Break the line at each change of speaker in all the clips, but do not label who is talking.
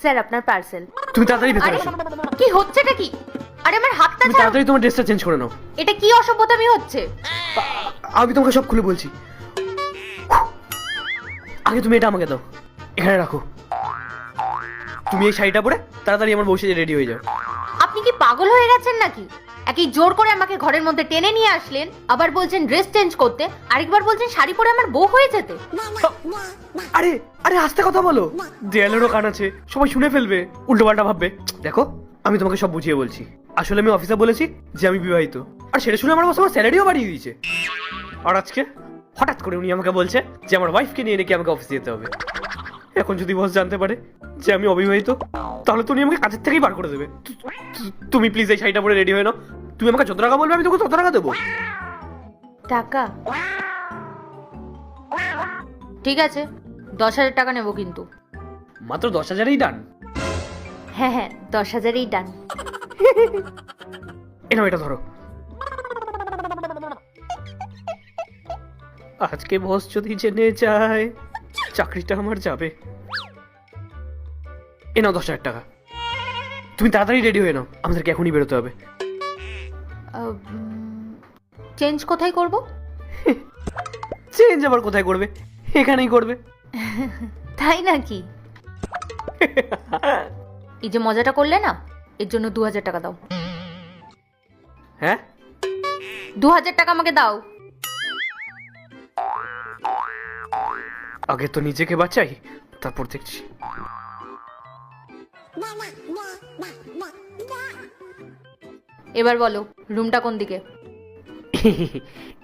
Sir আপনার parcel.
তুমি তাড়াতাড়ি ভেতরে
আরে
এসো।
কি হচ্ছেটা কি? আরে আমার হাতটা
তুমি
ছাড়ো।
তাড়াতাড়ি তোমার ড্রেসটা চেঞ্জ করে নাও।
এটা কি অসভ্যতামি হচ্ছে?
আমি তোমাকে সব খুলে বলছি। আগে তুমি এটা আমাকে দাও, এখানে রাখো। তুমি এই শাড়িটা পরে তাড়াতাড়ি আমার বউ সেজে রেডি হয়ে যাও।
আপনি কি পাগল হয়ে গেছেন নাকি? একই জোর করে আমাকে ঘরের মধ্যে টেনে নিয়ে আসলেন, আবার বলছেন ড্রেস চেঞ্জ করতে, আরেকবার বলছেন শাড়ি পরে আমার বউ হয়ে যেতে।
আরে আরে আস্তে কথা বলো, দেয়ালেরও কান আছে, সবাই শুনে ফেলবে, উল্টোপাল্টা ভাববে। দেখো আমি তোমাকে সব বুঝিয়ে বলছি। আসলে আমি অফিসে বলেছি যে আমি বিবাহিত, আর সেটা শুনে আমার বস আমার স্যালারিও বাড়িয়ে দিয়েছে। আর আজকে হঠাৎ করে উনি আমাকে বলছে যে আমার ওয়াইফকে নিয়ে নাকি আমাকে অফিসে যেতে হবে। এখন যদি বস জানতে পারে যে আমি অবিবাহিত, তাহলে তো উনি আমাকে কাজের থেকেই বার করে দেবে। তুমি প্লিজ এই শাড়িটা পরে রেডি হয়ে নাও। তুমি আমাকে যত টাকা বলবে আমি তোকে তত টাকা দেবো।
টাকা? ঠিক আছে, 10,000 টাকা নেবো কিন্তু।
মাত্র 10,000-এই ডান?
হ্যাঁ হ্যাঁ, 10,000-এই ডান।
এনাও এটা ধরো। আজকে বস যদি জেনে যায় চাকরিটা আমার যাবে। এ নাও 10,000 টাকা। তুমি তাড়াতাড়ি রেডি হয়ে নাও, আমাদেরকে এখনই বেরোতে হবে।
চেঞ্জ কোথায় করব?
চেঞ্জ আবার কোথায় করবে? এখানেই করবে।
তাই নাকি? এই যে মজাটা করলে না, এর জন্য 2,000 টাকা দাও।
হ্যাঁ
2,000 টাকা আমাকে দাও।
আগে তো নিজেকে বাঁচাই, তারপর দেখছি।
এবার বলো রুমটা কোন দিকে?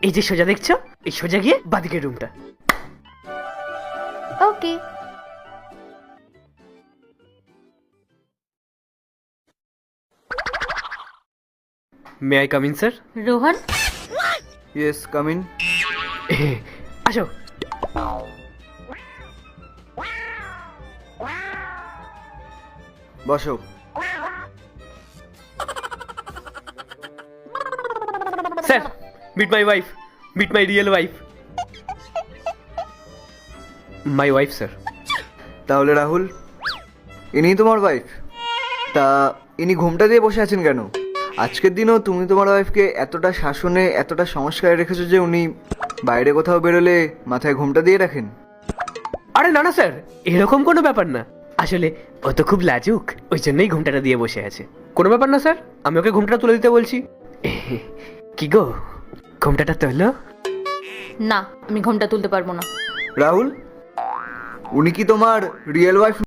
এই যে সোজা দেখছো, এই সোজা গিয়ে বাদিকের রুমটা।
Okay.
May I come in sir?
Rohan,
yes, come in.
আসো।
বসো।
Sir, meet my wife, meet my real wife. My wife sir.
তাহলে রাহুল, ইনি তোমার ওয়াইফ? তা ইনি ঘোমটা দিয়ে বসে আছেন কেন? আজকের দিনও তুমি তোমার ওয়াইফকে এতটা শাসনে, এতটা সংস্কারে রেখেছো যে উনি বাইরে কোথাও বেরোলে মাথায় ঘোমটা দিয়ে রাখেন?
আরে না না স্যার, এরকম কোনো ব্যাপার না। আসলে ও তো খুব লাজুক, ওই জন্যই ঘুমটাটা দিয়ে বসে আছে। কোনো ব্যাপার না স্যার, আমি ওকে ঘুমটাটা তুলে দিতে বলছি। কি গো, ঘুমটাটা তোলো।
না আমি ঘোমটা তুলতে পারবো না।
রাহুল, উনি কি তোমার রিয়েল ওয়াইফ?